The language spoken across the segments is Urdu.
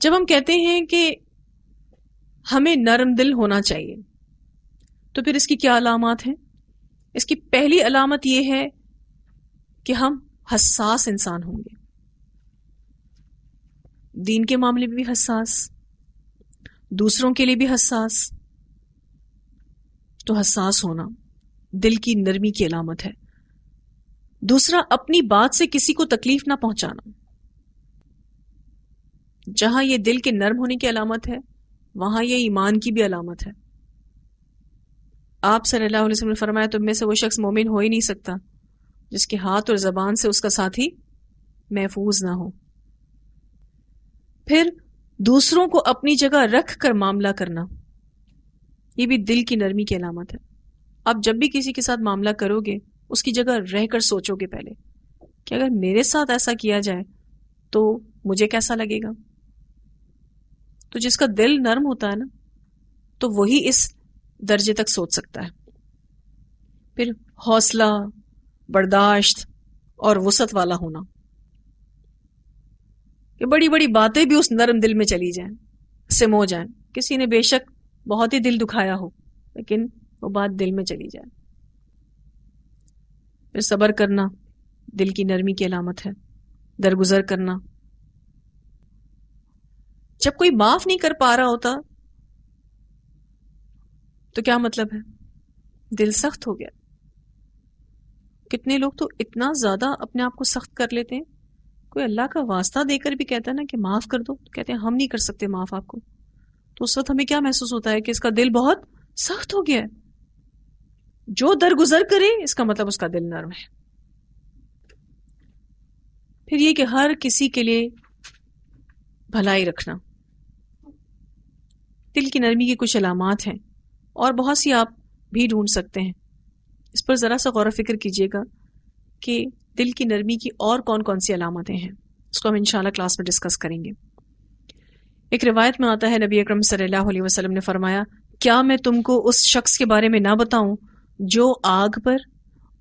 جب ہم کہتے ہیں کہ ہمیں نرم دل ہونا چاہیے تو پھر اس کی کیا علامات ہیں؟ اس کی پہلی علامت یہ ہے کہ ہم حساس انسان ہوں گے، دین کے معاملے میں بھی حساس، دوسروں کے لیے بھی حساس. تو حساس ہونا دل کی نرمی کی علامت ہے. دوسرا، اپنی بات سے کسی کو تکلیف نہ پہنچانا. جہاں یہ دل کے نرم ہونے کی علامت ہے وہاں یہ ایمان کی بھی علامت ہے. آپ صلی اللہ علیہ وسلم نے فرمایا تم میں سے وہ شخص مومن ہو ہی نہیں سکتا جس کے ہاتھ اور زبان سے اس کا ساتھی محفوظ نہ ہو. پھر دوسروں کو اپنی جگہ رکھ کر معاملہ کرنا، یہ بھی دل کی نرمی کی علامت ہے. آپ جب بھی کسی کے ساتھ معاملہ کرو گے اس کی جگہ رہ کر سوچو گے پہلے کہ اگر میرے ساتھ ایسا کیا جائے تو مجھے کیسا لگے گا. تو جس کا دل نرم ہوتا ہے نا تو وہی اس درجے تک سوچ سکتا ہے. پھر حوصلہ، برداشت اور وسعت والا ہونا، کہ بڑی بڑی باتیں بھی اس نرم دل میں چلی جائیں، سمو جائیں. کسی نے بے شک بہت ہی دل دکھایا ہو لیکن وہ بات دل میں چلی جائے. پھر صبر کرنا دل کی نرمی کی علامت ہے. درگزر کرنا، جب کوئی معاف نہیں کر پا رہا ہوتا تو کیا مطلب ہے؟ دل سخت ہو گیا. کتنے لوگ تو اتنا زیادہ اپنے آپ کو سخت کر لیتے ہیں، کوئی اللہ کا واسطہ دے کر بھی کہتا ہے نا کہ معاف کر دو، تو کہتے ہیں ہم نہیں کر سکتے معاف آپ کو. تو اس وقت ہمیں کیا محسوس ہوتا ہے کہ اس کا دل بہت سخت ہو گیا ہے. جو درگزر کرے اس کا مطلب اس کا دل نرم ہے. پھر یہ کہ ہر کسی کے لیے بھلائی رکھنا دل کی نرمی کی کچھ علامات ہیں، اور بہت سی آپ بھی ڈھونڈ سکتے ہیں. اس پر ذرا سا غور و فکر کیجئے گا کہ دل کی نرمی کی اور کون کون سی علامتیں ہیں. اس کو ہم انشاءاللہ کلاس میں ڈسکس کریں گے. ایک روایت میں آتا ہے نبی اکرم صلی اللہ علیہ وسلم نے فرمایا، کیا میں تم کو اس شخص کے بارے میں نہ بتاؤں جو آگ پر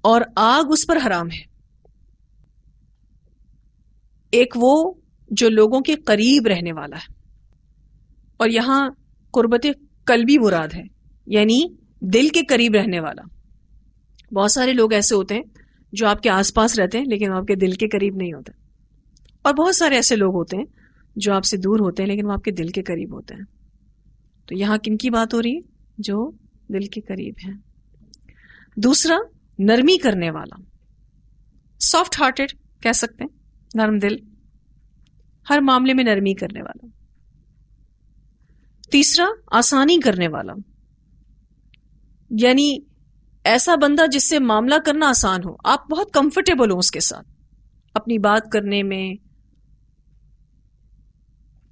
اور آگ اس پر حرام ہے. ایک وہ جو لوگوں کے قریب رہنے والا ہے، اور یہاں قربت قلبی مراد ہے، یعنی دل کے قریب رہنے والا. بہت سارے لوگ ایسے ہوتے ہیں جو آپ کے آس پاس رہتے ہیں لیکن وہ آپ کے دل کے قریب نہیں ہوتے، اور بہت سارے ایسے لوگ ہوتے ہیں جو آپ سے دور ہوتے ہیں لیکن وہ آپ کے دل کے قریب ہوتے ہیں. تو یہاں کن کی بات ہو رہی ہے؟ جو دل کے قریب ہیں. دوسرا، نرمی کرنے والا، سافٹ ہارٹڈ کہہ سکتے ہیں، نرم دل، ہر معاملے میں نرمی کرنے والا. تیسرا، آسانی کرنے والا، یعنی ایسا بندہ جس سے معاملہ کرنا آسان ہو، آپ بہت کمفرٹیبل ہو اس کے ساتھ، اپنی بات کرنے میں،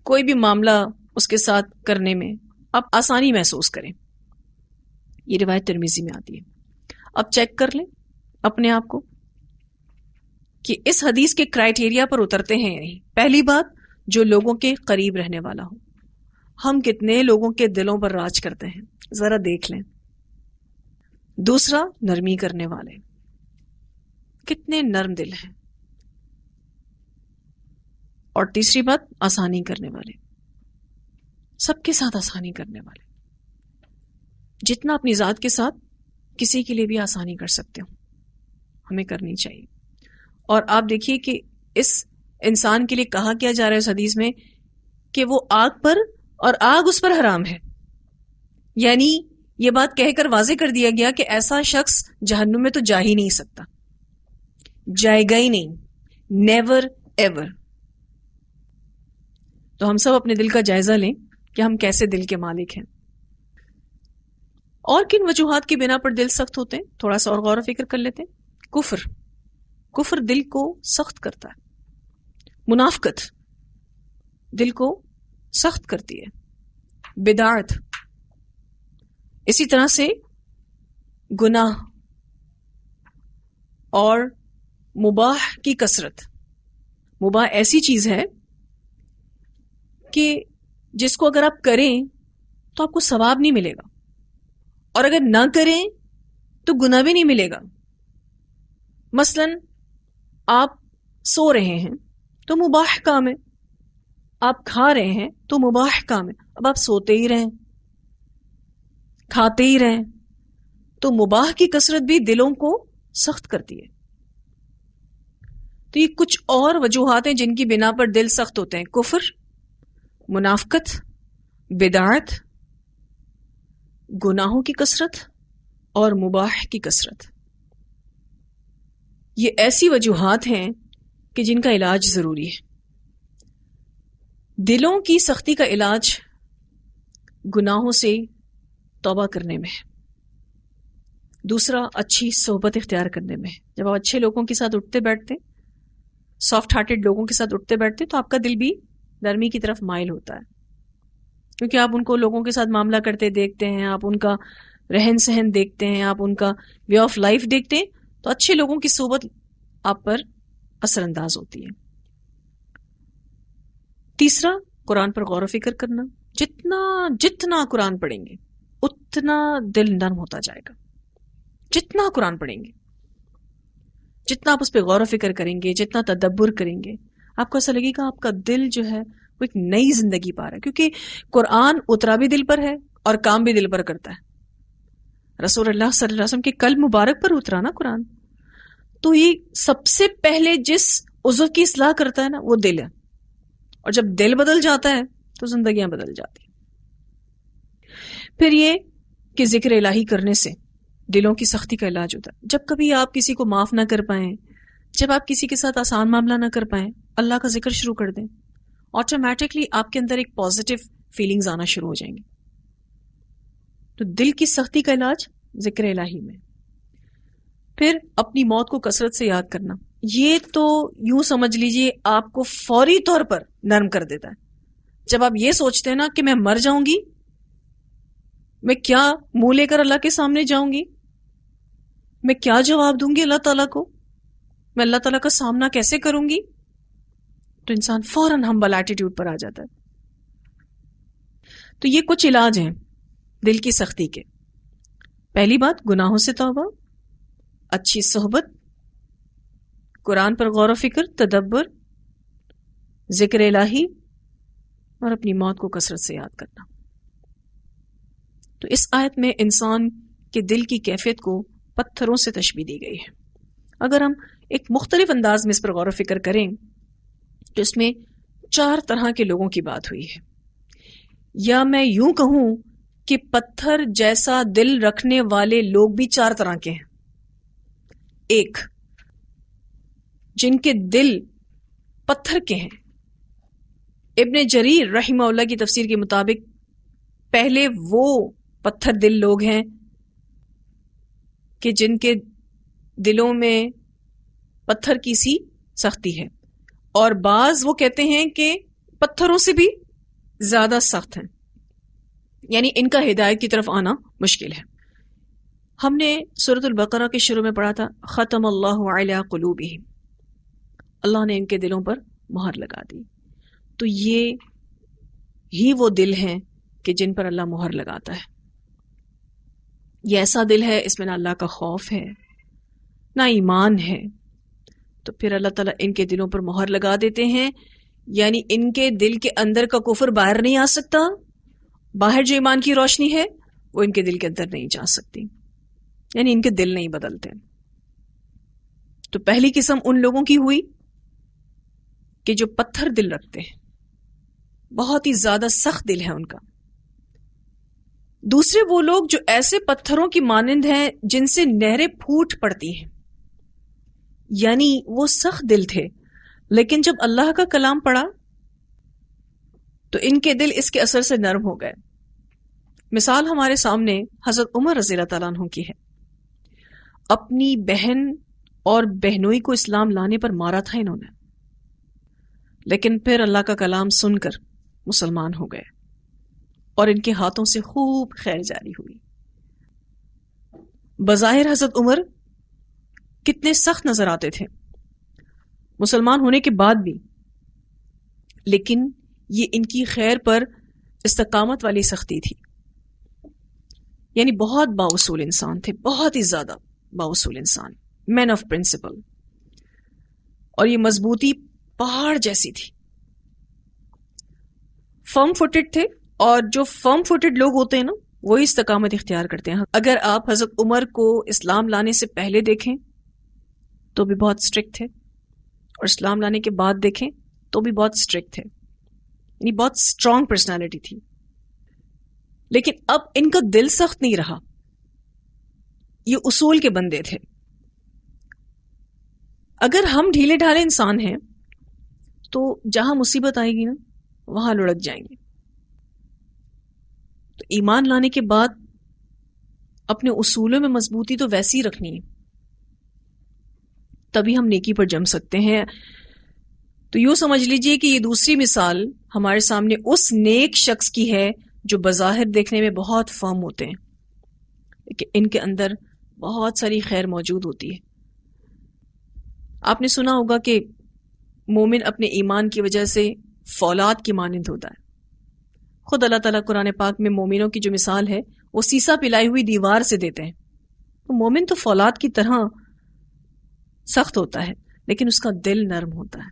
کوئی بھی معاملہ اس کے ساتھ کرنے میں آپ آسانی محسوس کریں. یہ روایت ترمذی میں آتی ہے. اب چیک کر لیں اپنے آپ کو کہ اس حدیث کے کرائیٹیریا پر اترتے ہیں یا نہیں. پہلی بات، جو لوگوں کے قریب رہنے والا ہو. ہم کتنے لوگوں کے دلوں پر راج کرتے ہیں ذرا دیکھ لیں. دوسرا، نرمی کرنے والے، کتنے نرم دل ہیں. اور تیسری بات، آسانی کرنے والے، سب کے ساتھ آسانی کرنے والے. جتنا اپنی ذات کے ساتھ کسی کے لیے بھی آسانی کر سکتے ہو ہمیں کرنی چاہیے. اور آپ دیکھیے کہ اس انسان کے لیے کہا کیا جا رہا ہے اس حدیث میں کہ وہ آگ پر اور آگ اس پر حرام ہے. یعنی یہ بات کہہ کر واضح کر دیا گیا کہ ایسا شخص جہنم میں تو جا ہی نہیں سکتا، جائے گا ہی نہیں، نیور ایور. تو ہم سب اپنے دل کا جائزہ لیں کہ ہم کیسے دل کے مالک ہیں. اور کن وجوہات کی بنا پر دل سخت ہوتے ہیں تھوڑا سا اور غور و فکر کر لیتے ہیں. کفر دل کو سخت کرتا ہے. منافقت دل کو سخت کرتی ہے. بدعت، اسی طرح سے گناہ اور مباح کی کثرت. مباح ایسی چیز ہے کہ جس کو اگر آپ کریں تو آپ کو ثواب نہیں ملے گا، اور اگر نہ کریں تو گناہ بھی نہیں ملے گا. مثلا آپ سو رہے ہیں تو مباح کام ہے، آپ کھا رہے ہیں تو مباح کام ہے، اب آپ سوتے ہی رہیں، کھاتے ہی رہیں، تو مباح کی کثرت بھی دلوں کو سخت کرتی ہے. تو یہ کچھ اور وجوہات ہیں جن کی بنا پر دل سخت ہوتے ہیں: کفر، منافقت، بدعت، گناہوں کی کثرت اور مباح کی کثرت. یہ ایسی وجوہات ہیں کہ جن کا علاج ضروری ہے. دلوں کی سختی کا علاج گناہوں سے توبہ کرنے میں ہے. دوسرا، اچھی صحبت اختیار کرنے میں ہے. جب آپ اچھے لوگوں کے ساتھ اٹھتے بیٹھتے، سافٹ ہارٹڈ لوگوں کے ساتھ اٹھتے بیٹھتے، تو آپ کا دل بھی نرمی کی طرف مائل ہوتا ہے، کیونکہ آپ ان کو لوگوں کے ساتھ معاملہ کرتے دیکھتے ہیں، آپ ان کا رہن سہن دیکھتے ہیں، آپ ان کا وے آف لائف دیکھتے ہیں، تو اچھے لوگوں کی صحبت آپ پر اثر انداز ہوتی ہے. تیسرا، قرآن پر غور و فکر کرنا. جتنا قرآن پڑھیں گے اتنا دل نرم ہوتا جائے گا. جتنا قرآن پڑھیں گے، جتنا آپ اس پہ غور و فکر کریں گے، جتنا تدبر کریں گے، آپ کو ایسا لگے گا آپ کا دل جو ہے وہ ایک نئی زندگی پا رہا ہے، کیونکہ قرآن اترا بھی دل پر ہے اور کام بھی دل پر کرتا ہے. رسول اللہ صلی اللہ علیہ وسلم کے قلب مبارک پر اترا نا قرآن، تو یہ سب سے پہلے جس عضو کی اصلاح کرتا ہے نا وہ دل ہے، اور جب دل بدل جاتا ہے تو زندگیاں بدل جاتی ہیں. پھر یہ کہ ذکر الہی کرنے سے دلوں کی سختی کا علاج ہوتا ہے. جب کبھی آپ کسی کو معاف نہ کر پائیں، جب آپ کسی کے ساتھ آسان معاملہ نہ کر پائیں، اللہ کا ذکر شروع کر دیں، آٹومیٹکلی آپ کے اندر ایک پازیٹیو فیلنگز آنا شروع ہو جائیں گی. تو دل کی سختی کا علاج ذکر الہی میں. پھر اپنی موت کو کثرت سے یاد کرنا. یہ تو یوں سمجھ لیجئے آپ کو فوری طور پر نرم کر دیتا ہے. جب آپ یہ سوچتے ہیں نا کہ میں مر جاؤں گی، میں کیا منہ لے کر اللہ کے سامنے جاؤں گی، میں کیا جواب دوں گی اللہ تعالیٰ کو، میں اللہ تعالیٰ کا سامنا کیسے کروں گی، تو انسان فوراً ہمبل ایٹیٹیوڈ پر آ جاتا ہے. تو یہ کچھ علاج ہیں دل کی سختی کے. پہلی بات، گناہوں سے توبہ، اچھی صحبت، قرآن پر غور و فکر، تدبر، ذکر الہی، اور اپنی موت کو کثرت سے یاد کرنا. تو اس آیت میں انسان کے دل کی کیفیت کو پتھروں سے تشبیہ دی گئی ہے. اگر ہم ایک مختلف انداز میں اس پر غور و فکر کریں تو اس میں 4 طرح کے لوگوں کی بات ہوئی ہے. یا میں یوں کہوں کہ پتھر جیسا دل رکھنے والے لوگ بھی 4 طرح کے ہیں. ایک، جن کے دل پتھر کے ہیں. ابن جریر رحمہ اللہ کی تفسیر کے مطابق پہلے وہ پتھر دل لوگ ہیں کہ جن کے دلوں میں پتھر کی سی سختی ہے، اور بعض وہ کہتے ہیں کہ پتھروں سے بھی زیادہ سخت ہیں، یعنی ان کا ہدایت کی طرف آنا مشکل ہے. ہم نے سورۃ البقرہ کے شروع میں پڑھا تھا ختم اللہ علی قلوبہم، اللہ نے ان کے دلوں پر مہر لگا دی. تو یہ ہی وہ دل ہیں کہ جن پر اللہ مہر لگاتا ہے. یہ ایسا دل ہے اس میں نہ اللہ کا خوف ہے نہ ایمان ہے، تو پھر اللہ تعالیٰ ان کے دلوں پر مہر لگا دیتے ہیں. یعنی ان کے دل کے اندر کا کفر باہر نہیں آ سکتا، باہر جو ایمان کی روشنی ہے وہ ان کے دل کے اندر نہیں جا سکتی، یعنی ان کے دل نہیں بدلتے. تو پہلی قسم ان لوگوں کی ہوئی کہ جو پتھر دل رکھتے ہیں، بہت ہی زیادہ سخت دل ہے ان کا. دوسرے وہ لوگ جو ایسے پتھروں کی مانند ہیں جن سے نہریں پھوٹ پڑتی ہیں، یعنی وہ سخت دل تھے، لیکن جب اللہ کا کلام پڑھا تو ان کے دل اس کے اثر سے نرم ہو گئے. مثال ہمارے سامنے حضرت عمر رضی اللہ تعالیٰ عنہ کی ہے. اپنی بہن اور بہنوئی کو اسلام لانے پر مارا تھا انہوں نے، لیکن پھر اللہ کا کلام سن کر مسلمان ہو گئے اور ان کے ہاتھوں سے خوب خیر جاری ہوئی. بظاہر حضرت عمر کتنے سخت نظر آتے تھے مسلمان ہونے کے بعد بھی، لیکن یہ ان کی خیر پر استقامت والی سختی تھی. یعنی بہت باوصول انسان تھے، بہت ہی زیادہ باوصول انسان، مین آف پرنسپل، اور یہ مضبوطی پہاڑ جیسی تھی. فرم فوٹڈ تھے، اور جو فرم فوٹڈ لوگ ہوتے ہیں نا وہی استقامت اختیار کرتے ہیں. اگر آپ حضرت عمر کو اسلام لانے سے پہلے دیکھیں تو بھی بہت اسٹرکٹ تھے، اور اسلام لانے کے بعد دیکھیں تو بھی بہت اسٹرکٹ تھے، یعنی بہت اسٹرانگ پرسنالٹی تھی. لیکن اب ان کا دل سخت نہیں رہا، یہ اصول کے بندے تھے. اگر ہم ڈھیلے ڈھالے انسان ہیں تو جہاں مصیبت آئے گی نا وہاں لڑک جائیں گے. تو ایمان لانے کے بعد اپنے اصولوں میں مضبوطی تو ویسی ہی رکھنی ہے، تبھی ہم نیکی پر جم سکتے ہیں. تو یوں سمجھ لیجئے کہ یہ دوسری مثال ہمارے سامنے اس نیک شخص کی ہے جو بظاہر دیکھنے میں بہت فرم ہوتے ہیں لیکن ان کے اندر بہت ساری خیر موجود ہوتی ہے. آپ نے سنا ہوگا کہ مومن اپنے ایمان کی وجہ سے فولاد کی مانند ہوتا ہے. خود اللہ تعالیٰ قرآن پاک میں مومنوں کی جو مثال ہے وہ سیسا پلائی ہوئی دیوار سے دیتے ہیں. تو مومن تو فولاد کی طرح سخت ہوتا ہے لیکن اس کا دل نرم ہوتا ہے.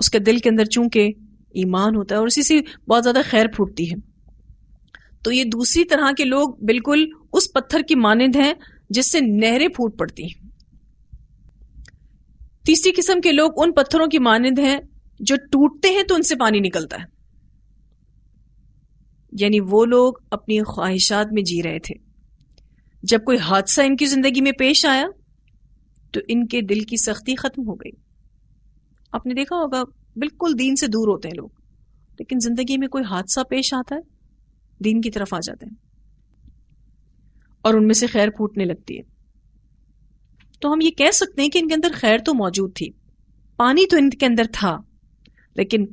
اس کے دل کے اندر چونکہ ایمان ہوتا ہے اور اسی سے بہت زیادہ خیر پھوٹتی ہے. تو یہ دوسری طرح کے لوگ بالکل اس پتھر کی مانند ہیں جس سے نہریں پھوٹ پڑتی ہیں. تیسری قسم کے لوگ ان پتھروں کی مانند ہیں جو ٹوٹتے ہیں تو ان سے پانی نکلتا ہے. یعنی وہ لوگ اپنی خواہشات میں جی رہے تھے، جب کوئی حادثہ ان کی زندگی میں پیش آیا تو ان کے دل کی سختی ختم ہو گئی. آپ نے دیکھا ہوگا بالکل دین سے دور ہوتے ہیں لوگ، لیکن زندگی میں کوئی حادثہ پیش آتا ہے دین کی طرف آ جاتے ہیں اور ان میں سے خیر پھوٹنے لگتی ہے. تو ہم یہ کہہ سکتے ہیں کہ ان کے اندر خیر تو موجود تھی، پانی تو ان کے اندر تھا، لیکن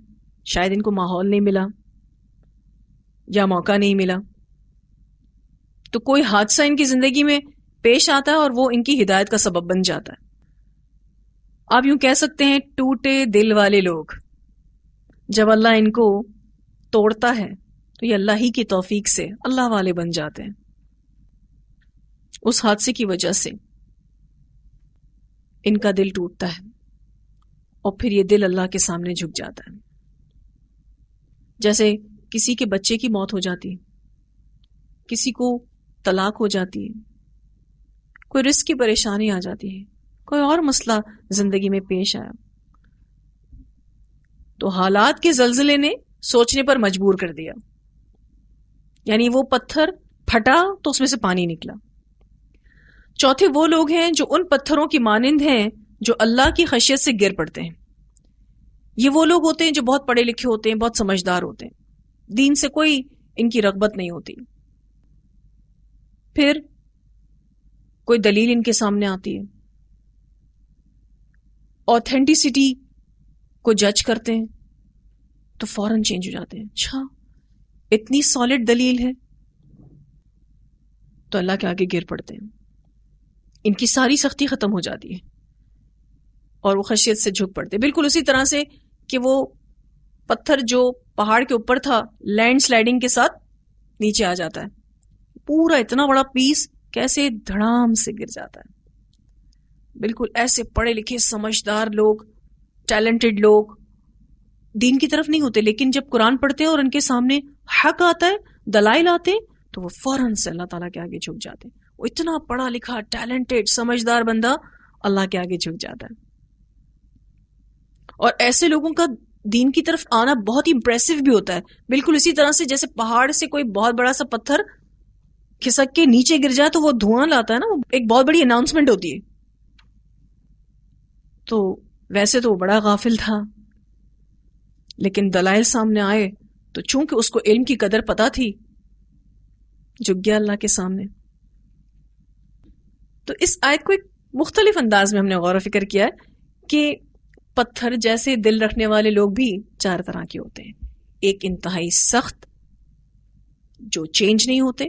شاید ان کو ماحول نہیں ملا یا موقع نہیں ملا. تو کوئی حادثہ ان کی زندگی میں پیش آتا ہے اور وہ ان کی ہدایت کا سبب بن جاتا ہے. آپ یوں کہہ سکتے ہیں ٹوٹے دل والے لوگ جب اللہ ان کو توڑتا ہے تو یہ اللہ ہی کی توفیق سے اللہ والے بن جاتے ہیں. اس حادثے کی وجہ سے ان کا دل ٹوٹتا ہے اور پھر یہ دل اللہ کے سامنے جھک جاتا ہے. جیسے کسی کے بچے کی موت ہو جاتی ہے، کسی کو طلاق ہو جاتی ہے، کوئی رزق کی پریشانی آ جاتی ہے، کوئی اور مسئلہ زندگی میں پیش آیا، تو حالات کے زلزلے نے سوچنے پر مجبور کر دیا. یعنی وہ پتھر پھٹا تو اس میں سے پانی نکلا. چوتھے وہ لوگ ہیں جو ان پتھروں کی مانند ہیں جو اللہ کی خشیت سے گر پڑتے ہیں. یہ وہ لوگ ہوتے ہیں جو بہت پڑھے لکھے ہوتے ہیں، بہت سمجھدار ہوتے ہیں، دین سے کوئی ان کی رغبت نہیں ہوتی. پھر کوئی دلیل ان کے سامنے آتی ہے، آتھینٹیسٹی کو جج کرتے ہیں تو فوراً چینج ہو جاتے ہیں. اچھا اتنی سالڈ دلیل ہے تو اللہ کے آگے گر پڑتے ہیں. ان کی ساری سختی ختم ہو جاتی ہے اور وہ خشیت سے جھک پڑتے ہیں. بالکل اسی طرح سے کہ وہ پتھر جو پہاڑ کے اوپر تھا لینڈ سلائڈنگ کے ساتھ نیچے آ جاتا ہے، پورا اتنا بڑا پیس کیسے دھڑام سے گر جاتا ہے. بالکل ایسے پڑھے لکھے سمجھدار لوگ، ٹیلنٹڈ لوگ دین کی طرف نہیں ہوتے، لیکن جب قرآن پڑھتے ہیں اور ان کے سامنے حق آتا ہے، دلائل آتے ہیں، تو وہ فوراً سے اللہ تعالیٰ کے آگے جھک جاتے ہیں. وہ اتنا پڑھا لکھا ٹیلنٹڈ سمجھدار بندہ اللہ کے آگے جھک جاتا ہے. اور ایسے لوگوں کا دین کی طرف آنا بہت ہی امپریسو بھی ہوتا ہے. بالکل اسی طرح سے جیسے پہاڑ سے کوئی بہت بڑا سا پتھر کھسک کے نیچے گر جائے تو وہ دھواں لاتا ہے نا، ایک بہت بڑی اناؤنسمنٹ ہوتی ہے. تو ویسے تو وہ بڑا غافل تھا، لیکن دلائل سامنے آئے تو چونکہ اس کو علم کی قدر پتا تھی، جھک گیا اللہ کے سامنے. تو اس آیت کو ایک مختلف انداز میں ہم نے غور و فکر کیا ہے کہ پتھر جیسے دل رکھنے والے لوگ بھی چار طرح کے ہوتے ہیں. ایک انتہائی سخت جو چینج نہیں ہوتے،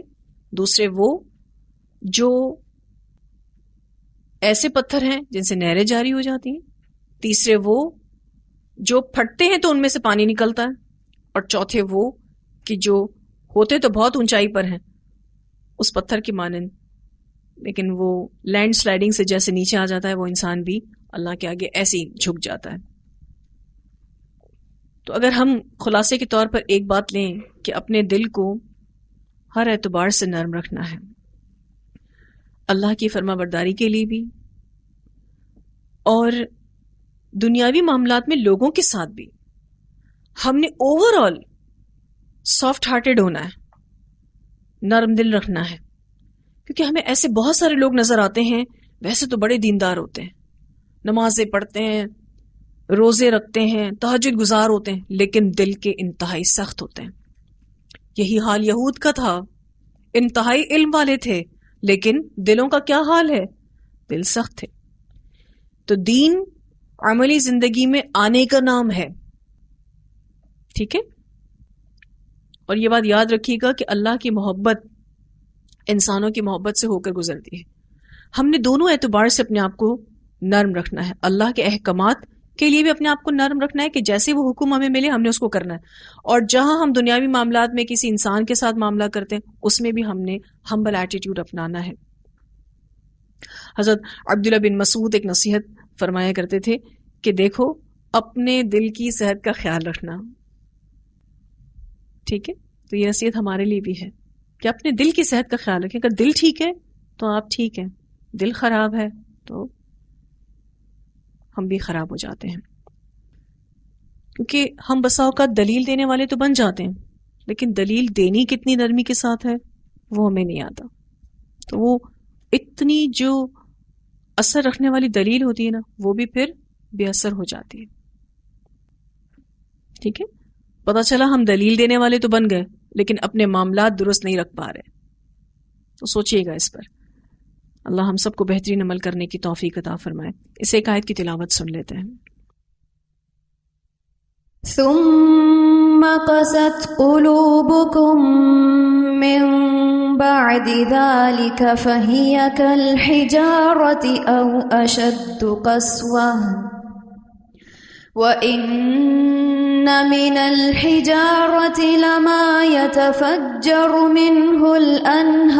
دوسرے وہ جو ایسے پتھر ہیں جن سے نہریں جاری ہو جاتی ہیں، تیسرے وہ جو پھٹتے ہیں تو ان میں سے پانی نکلتا ہے، اور چوتھے وہ کہ جو ہوتے تو بہت اونچائی پر ہیں اس پتھر کی مانند، لیکن وہ لینڈ سلائڈنگ سے جیسے نیچے آ جاتا ہے وہ انسان بھی اللہ کے آگے ایسے ہی جھک جاتا ہے. تو اگر ہم خلاصے کے طور پر ایک بات لیں کہ اپنے دل کو ہر اعتبار سے نرم رکھنا ہے، اللہ کی فرما برداری کے لیے بھی اور دنیاوی معاملات میں لوگوں کے ساتھ بھی ہم نے اوور آل سافٹ ہارٹیڈ ہونا ہے، نرم دل رکھنا ہے، کیونکہ ہمیں ایسے بہت سارے لوگ نظر آتے ہیں ویسے تو بڑے دیندار ہوتے ہیں، نمازیں پڑھتے ہیں، روزے رکھتے ہیں، تہجد گزار ہوتے ہیں، لیکن دل کے انتہائی سخت ہوتے ہیں۔ یہی حال یہود کا تھا، انتہائی علم والے تھے لیکن دلوں کا کیا حال ہے؟ دل سخت تھے۔ تو دین عملی زندگی میں آنے کا نام ہے، ٹھیک ہے؟ اور یہ بات یاد رکھیے گا کہ اللہ کی محبت انسانوں کی محبت سے ہو کر گزرتی ہے۔ ہم نے دونوں اعتبار سے اپنے آپ کو نرم رکھنا ہے، اللہ کے احکامات کے لیے بھی اپنے آپ کو نرم رکھنا ہے کہ جیسے وہ حکم ہمیں ملے ہم نے اس کو کرنا ہے، اور جہاں ہم دنیاوی معاملات میں کسی انسان کے ساتھ معاملہ کرتے ہیں اس میں بھی ہم نے ہمبل ایٹیٹیوڈ اپنانا ہے۔ حضرت عبداللہ بن مسعود ایک نصیحت فرمایا کرتے تھے کہ دیکھو اپنے دل کی صحت کا خیال رکھنا، ٹھیک ہے؟ تو یہ نصیحت ہمارے لیے بھی ہے کہ اپنے دل کی صحت کا خیال رکھیں۔ اگر دل ٹھیک ہے تو آپ ٹھیک ہیں، دل خراب ہے تو ہم بھی خراب ہو جاتے ہیں، کیونکہ ہم بسا اوقات دلیل دینے والے تو بن جاتے ہیں لیکن دلیل دینی کتنی نرمی کے ساتھ ہے وہ ہمیں نہیں آتا۔ تو وہ اتنی جو اثر رکھنے والی دلیل ہوتی ہے نا وہ بھی پھر بے اثر ہو جاتی ہے، ٹھیک ہے؟ پتہ چلا ہم دلیل دینے والے تو بن گئے لیکن اپنے معاملات درست نہیں رکھ پا رہے، تو سوچئے گا اس پر۔ اللہ ہم سب کو بہترین عمل کرنے کی توفیق عطا فرمائے۔ اس ایک آیت کی تلاوت سن لیتے ہیں۔ ثم قست قلوبكم من بعد ذلك فهي كالحجارة أو أشد قسوة وَإِنَّ مِنَ الْحِجَارَةِ لَمَا يَتَفَجَّرُ مِنْهُ الْأَنْهَارُ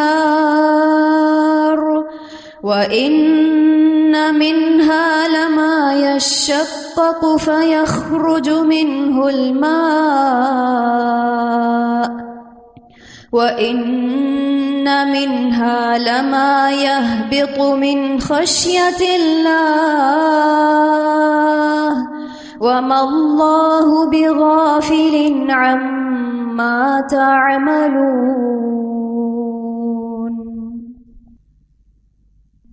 وَإِنَّ مِنْهَا لَمَا يَشَّقَّقُ فَيَخْرُجُ مِنْهُ الْمَاءُ وَإِنَّ مِنْهَا لَمَا يَهْبِطُ مِنْ خَشْيَةِ اللَّهِ وَمَا اللَّهُ بِغَافِلٍ عَمَّا تَعْمَلُونَ۔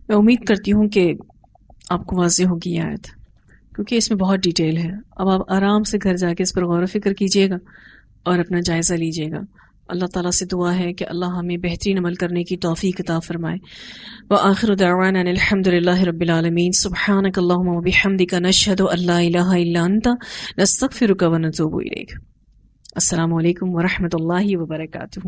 میں امید کرتی ہوں کہ آپ کو واضح ہوگی یہ آیت، کیونکہ اس میں بہت ڈیٹیل ہے۔ اب آپ آرام سے گھر جا کے اس پر غور و فکر کیجیے گا اور اپنا جائزہ لیجیے گا۔ اللہ تعالیٰ سے دعا ہے کہ اللہ ہمیں بہترین عمل کرنے کی توفیق عطا فرمائے۔ وآخر دعوانا ان الحمد للہ رب العالمین۔ سبحانک اللہم وبحمدک، نشہد ان لا الہ الا انت، نستغفرک ونتوب الیک۔ السلام علیکم ورحمۃ اللہ وبرکاتہ۔